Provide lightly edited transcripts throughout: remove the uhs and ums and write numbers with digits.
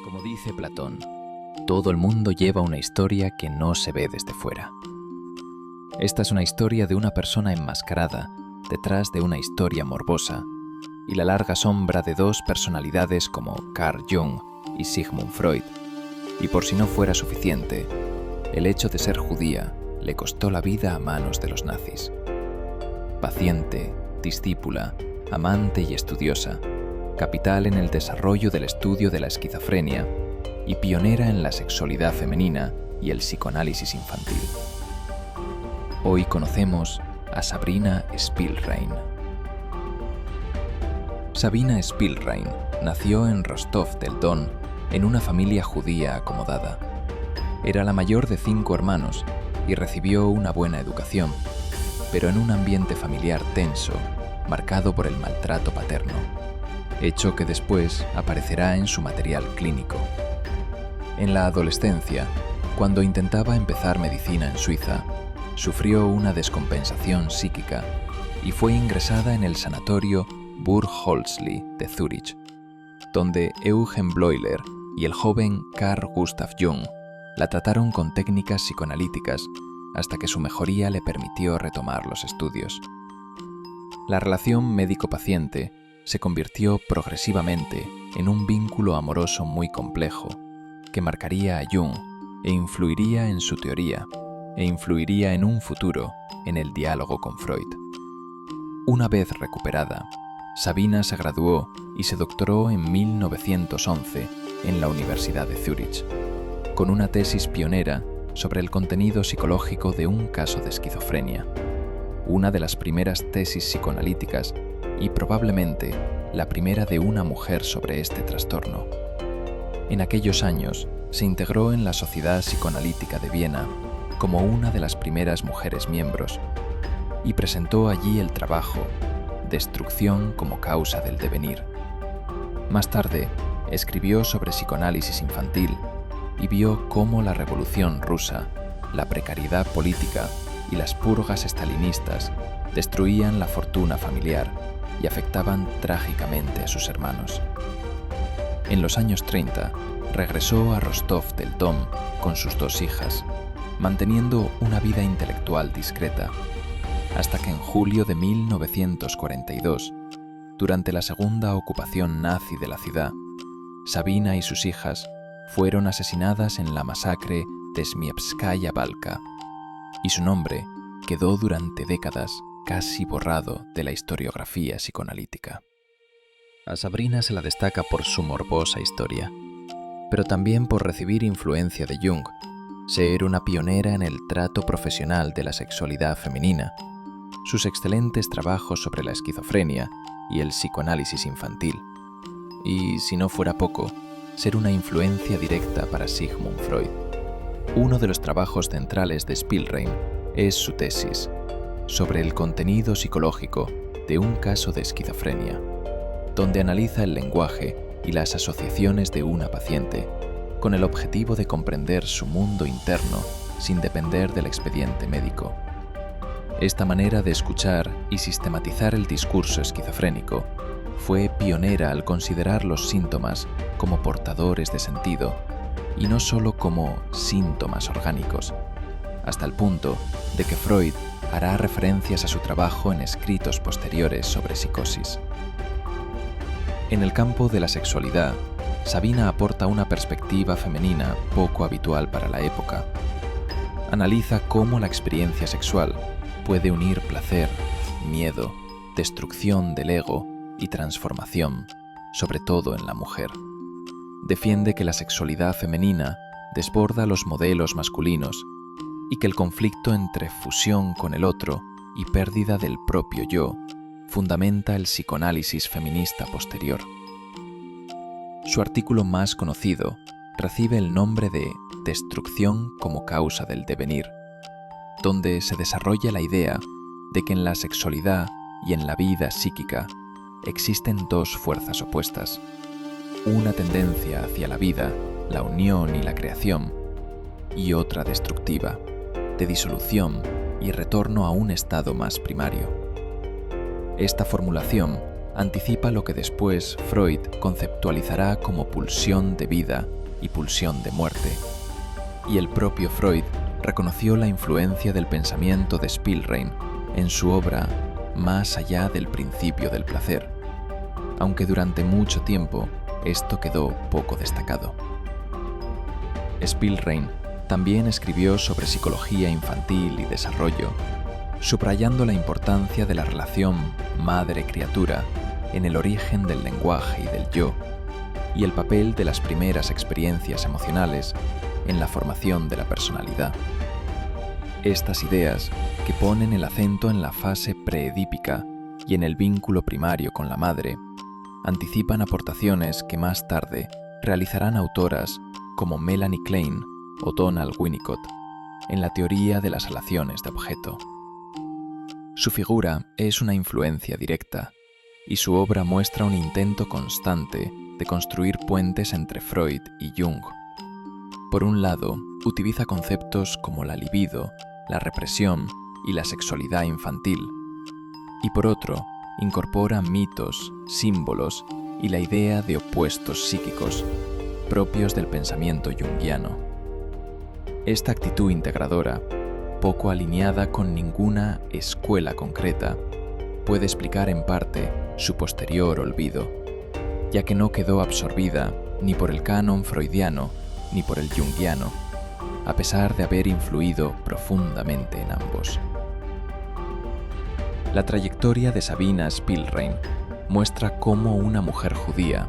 Como dice Platón, todo el mundo lleva una historia que no se ve desde fuera. Esta es una historia de una persona enmascarada detrás de una historia morbosa y la larga sombra de dos personalidades como Carl Jung y Sigmund Freud. Y por si no fuera suficiente, el hecho de ser judía le costó la vida a manos de los nazis. Paciente, discípula, amante y estudiosa, capital en el desarrollo del estudio de la esquizofrenia y pionera en la sexualidad femenina y el psicoanálisis infantil. Hoy conocemos a Sabrina Spielrein. Sabina Spielrein nació en Rostov del Don en una familia judía acomodada. Era la mayor de 5 hermanos y recibió una buena educación, pero en un ambiente familiar tenso, marcado por el maltrato paterno, hecho que después aparecerá en su material clínico. En la adolescencia, cuando intentaba empezar medicina en Suiza, sufrió una descompensación psíquica y fue ingresada en el sanatorio Burg Holzli de Zúrich, donde Eugen Bleuler y el joven Carl Gustav Jung la trataron con técnicas psicoanalíticas hasta que su mejoría le permitió retomar los estudios. La relación médico-paciente se convirtió progresivamente en un vínculo amoroso muy complejo que marcaría a Jung e influiría en su teoría e influiría en un futuro en el diálogo con Freud. Una vez recuperada, Sabina se graduó y se doctoró en 1911 en la Universidad de Zúrich, con una tesis pionera sobre el contenido psicológico de un caso de esquizofrenia, una de las primeras tesis psicoanalíticas y probablemente la primera de una mujer sobre este trastorno. En aquellos años se integró en la Sociedad Psicoanalítica de Viena como una de las primeras mujeres miembros y presentó allí el trabajo Destrucción como causa del devenir. Más tarde, escribió sobre psicoanálisis infantil y vio cómo la Revolución Rusa, la precariedad política y las purgas estalinistas destruían la fortuna familiar y afectaban trágicamente a sus hermanos. En los años 30, regresó a Rostov del Don con sus 2 hijas, manteniendo una vida intelectual discreta, hasta que en julio de 1942, durante la segunda ocupación nazi de la ciudad, Sabina y sus hijas fueron asesinadas en la masacre de Smievskaya Balka, y su nombre quedó durante décadas casi borrado de la historiografía psicoanalítica. A Sabrina se la destaca por su morbosa historia, pero también por recibir influencia de Jung, ser una pionera en el trato profesional de la sexualidad femenina, sus excelentes trabajos sobre la esquizofrenia y el psicoanálisis infantil, y, si no fuera poco, ser una influencia directa para Sigmund Freud. Uno de los trabajos centrales de Spielrein es su tesis sobre el contenido psicológico de un caso de esquizofrenia, donde analiza el lenguaje y las asociaciones de una paciente, con el objetivo de comprender su mundo interno sin depender del expediente médico. Esta manera de escuchar y sistematizar el discurso esquizofrénico fue pionera al considerar los síntomas como portadores de sentido y no solo como síntomas orgánicos, hasta el punto de que Freud hará referencias a su trabajo en escritos posteriores sobre psicosis. En el campo de la sexualidad, Sabina aporta una perspectiva femenina poco habitual para la época. Analiza cómo la experiencia sexual puede unir placer, miedo, destrucción del ego y transformación, sobre todo en la mujer. Defiende que la sexualidad femenina desborda los modelos masculinos y que el conflicto entre fusión con el otro y pérdida del propio yo fundamenta el psicoanálisis feminista posterior. Su artículo más conocido recibe el nombre de Destrucción como causa del devenir, donde se desarrolla la idea de que en la sexualidad y en la vida psíquica existen dos fuerzas opuestas, una tendencia hacia la vida, la unión y la creación, y otra destructiva, de disolución y retorno a un estado más primario. Esta formulación anticipa lo que después Freud conceptualizará como pulsión de vida y pulsión de muerte, y el propio Freud reconoció la influencia del pensamiento de Spielrein en su obra Más allá del principio del placer, aunque durante mucho tiempo esto quedó poco destacado. Spielrein también escribió sobre psicología infantil y desarrollo, subrayando la importancia de la relación madre-criatura en el origen del lenguaje y del yo, y el papel de las primeras experiencias emocionales en la formación de la personalidad. Estas ideas, que ponen el acento en la fase preedípica y en el vínculo primario con la madre, anticipan aportaciones que más tarde realizarán autoras como Melanie Klein o Donald Winnicott en la teoría de las relaciones de objeto. Su figura es una influencia directa, y su obra muestra un intento constante de construir puentes entre Freud y Jung. Por un lado, utiliza conceptos como la libido, la represión y la sexualidad infantil, y por otro, incorpora mitos, símbolos y la idea de opuestos psíquicos, propios del pensamiento junguiano. Esta actitud integradora, poco alineada con ninguna escuela concreta, puede explicar en parte su posterior olvido, ya que no quedó absorbida ni por el canon freudiano ni por el junguiano, a pesar de haber influido profundamente en ambos. La trayectoria de Sabina Spielrein muestra cómo una mujer judía,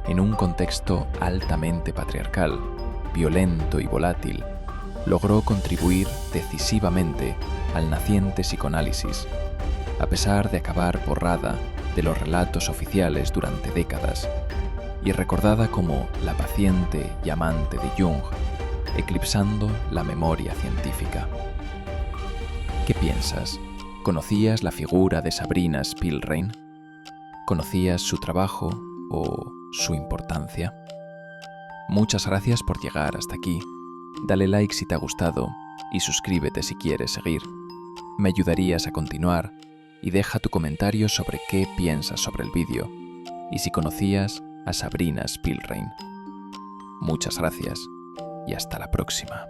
en un contexto altamente patriarcal, violento y volátil, logró contribuir decisivamente al naciente psicoanálisis, a pesar de acabar borrada de los relatos oficiales durante décadas y recordada como la paciente y amante de Jung, eclipsando la memoria científica. ¿Qué piensas? ¿Conocías la figura de Sabina Spielrein? ¿Conocías su trabajo o su importancia? Muchas gracias por llegar hasta aquí. Dale like si te ha gustado y suscríbete si quieres seguir. Me ayudarías a continuar y deja tu comentario sobre qué piensas sobre el vídeo y si conocías a Sabina Spielrein. Muchas gracias y hasta la próxima.